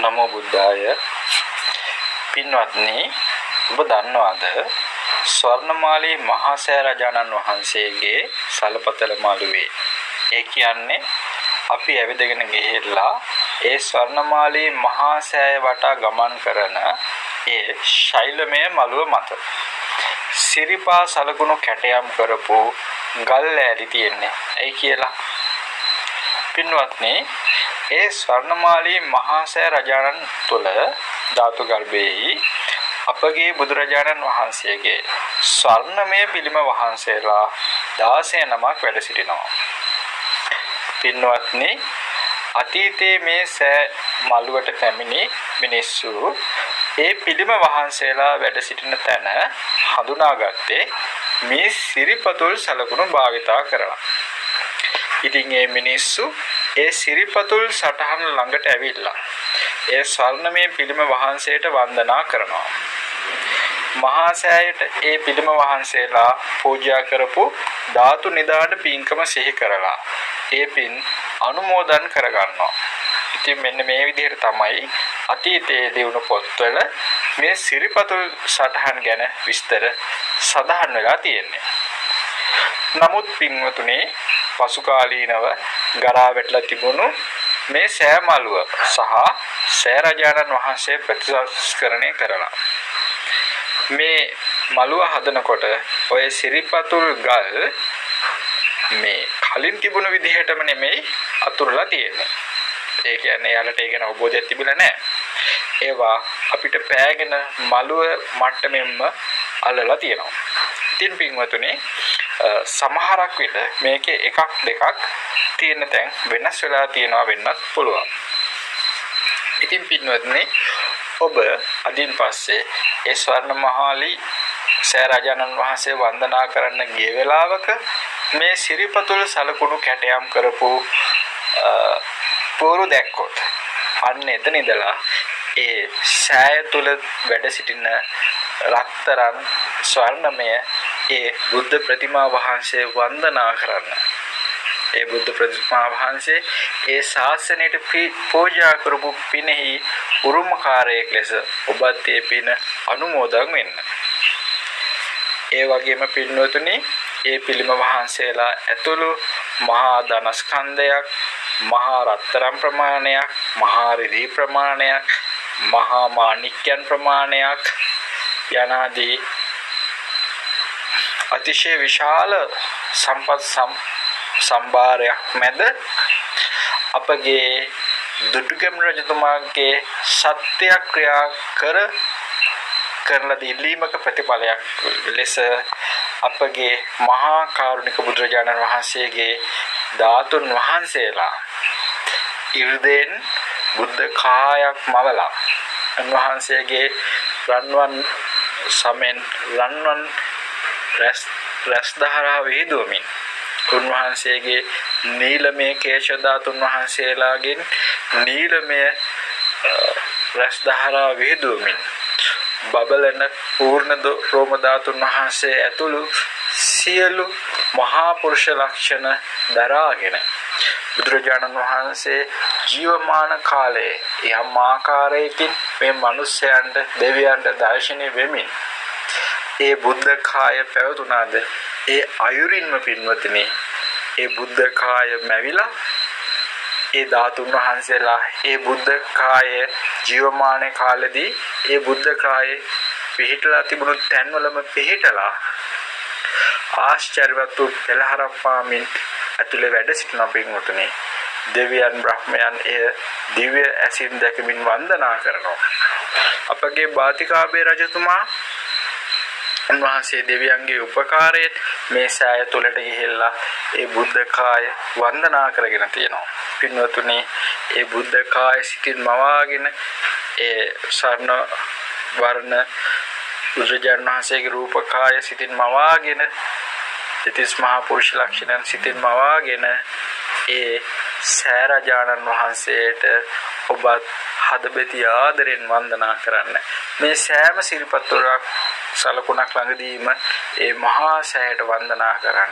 නමෝ බුද්ධාය. පින්වත්නි, ඔබ දන්නවද ස්වර්ණමාලී මහා සෑ රජාණන් වහන්සේගේ සලපතල මළුවේ ඒ කියන්නේ අපි ඇවිදගෙන ගිහිල්ලා ඒ ස්වර්ණමාලී මහා සෑය වටා ගමන් කරන ඒ ශෛලමය මළුව මත සිරිපා සලකුණු කැටයම් කරපු ගල් ලෑලි තියෙන්නේ. ඒ කියලා පින්වත්නි, ඒ ස්වර්ණමාලී මහා සෑ රජාණන් තුල ධාතු ගර්භයේහි අපගේ බුදුරජාණන් වහන්සේගේ ස්වර්ණමය පිළිම වහන්සේලා 16 නමක් වැඩ සිටිනවා. පින්වත්නි, අතීතයේ මේ සෑ මළුවට පැමිණි මිනිස්සු ඒ පිළිම වහන්සේලා වැඩ සිටින තැන හඳුනාගත්තේ මේ සිරිපතුල් සලකුණු භාවිතා කරලා. ඉතින් මේ මිනිස්සු ඒ සිරිපතුල් සටහන ළඟට ඇවිල්ලා ඒ ස්වර්ණමය පිළිම වහන්සේට වන්දනා කරනවා. මහා සෑයට ඒ පිළිම වහන්සේලා පූජා කරපු ධාතු නිදාන පින්කම සිහි කරලා ඒ පින් අනුමෝදන් කරගන්නවා. ඉතින් මෙන්න මේ විදිහට තමයි අතීතයේ දිනු පොත්වල මේ සිරිපතුල් සටහන් ගැන විස්තර සඳහන් වෙලා තියෙන්නේ. නමුත් පින්වතුනි, පසු කාලීනව ගරා වැටලා තිබුණු මේ සෑ මළුව සහ සෑ රජාණන් වහන්සේ ප්‍රතිසංස්කරණය කරලා මේ මළුව හදනකොට ඔය සිරිපතුල් ගල් මේ කලින් තිබුණු විදිහටම නෙමෙයි අතුරුලා තියෙන්නේ. ඒ කියන්නේ යාලට ඒ ගැන අවබෝධයක් තිබුණේ නැහැ. ඒවා අපිට පෑගෙන මළුව මට්ටමින්ම අල්ලලා තියෙනවා. ඉතින් පින්වතුනි, සමහරක් විට මේකේ එකක් දෙකක් තියෙන තැන් වෙනස් වෙලා තියෙනවා වෙන්නත් පුළුවන්. ඉතින් පින්වත්නි, ඔබ අදින් පස්සේ ඒ ස්වර්ණමහාලී සෑ රජාණන් වහන්සේ වන්දනා කරන්න ගිය වෙලාවක මේ සිරිපතුල් සලකුණු කැටයම් කරපු පොරු දැක්කොත් අන්න එතන ඉඳලා ඒ සෑය තුල වැඩ සිටින රත්තරන් ස්වර්ණමය ඒ බුද්ධ ප්‍රතිමා වහන්සේ වන්දනා කරන්න. ඒ බුද්ධ ප්‍රතිමා වහන්සේ ඒ ශාසනයට පූජා කරපු පිනෙහි උරුමකාරයෙක් ලෙස ඔබත් ඒ පින අනුමෝදන් වෙන්න. ඒ වගේම පින්වතුනි, ඒ පිළිම වහන්සේලා ඇතුළු මහා ධනස්කන්ධයක්, මහා රත්තරන් ප්‍රමාණයක්, මහා රිදී ප්‍රමාණයක්, මහා මාණික්‍යයන් ප්‍රමාණයක් යනාදී අතිශය විශාල සම්පත් සම්භාරයක් මැද අපගේ දුටුගැමුණු රජතුමාගේ සත්‍යක්‍රියා කරන දිලීමක ප්‍රතිඵලයක් ලෙස අපගේ මහා කාරුණික බුදුරජාණන් වහන්සේගේ ධාතුන් වහන්සේලා ඉර්ධෙන් බුද්ධ කායක් මවලා උන්වහන්සේගේ රන්වන් සමෙන් රන්වන් රැස් දහරා වේදුවමින් උන්වහන්සේගේ නීලමය කේශ ධාතුන් වහන්සේලාගෙන් නීලමය රැස් දහරා වේදුවමින් බබලන පූර්ණ රෝම ධාතුන් වහන්සේ ඇතුළු සියලු මහා පුරුෂ ලක්ෂණ දරාගෙන බුදුරජාණන් වහන්සේ ජීවමාන කාලයේ යම් ආකාරයකින් මේ මිනිස්යන්ට දෙවියන්ට දර්ශනය වෙමින් ඒ බුද්ධ කාය පැවතුනාද ඒ අයුරින්ම පින්වතුනි, ඒ බුද්ධ කාය මැවිලා ඒ ධාතුන් වහන්සේලා ඒ බුද්ධ කාය ජීවමාන කාලෙදී ඒ බුද්ධ කාය පිහිටලා තිබුණු තැන්වලම පිහිටලා ආශ්චර්යවත් වූ පෙළහරක් පාමින් ඇතුලේ වැඩ සිටින පින්වතුනි, දෙවියන් බ්‍රහ්මයන් එය දිව්‍ය ඇසින් දැකමින් වන්දනා කරනවා. අපගේ බාතිකාභය රජතුමා උන්වහන්සේ දෙවියන්ගේ උපකාරයෙන් මේ සෑය තුලට ගිහිල්ලා ඒ බුද්ධ කාය වන්දනා කරගෙන තියෙනවා. පින්වතුනි, ඒ බුද්ධ කාය සිටින් මවාගෙන ඒ සර්ණ වර්ණ බුදුරජාණන් වහන්සේගේ රූප කාය සිටින් මවාගෙන තිස් මහා පුරුෂ ලක්ෂණයන් සිටින් මවාගෙන ඒ සෑ රජාණන් වහන්සේට ඔබත් හදබෙති ආදරෙන් වන්දනා කරන්න. මේ සෑම සිරිපතුලක් සලකුණක් ළඟදීම ඒ මහා සෑයට වන්දනා කරන්න.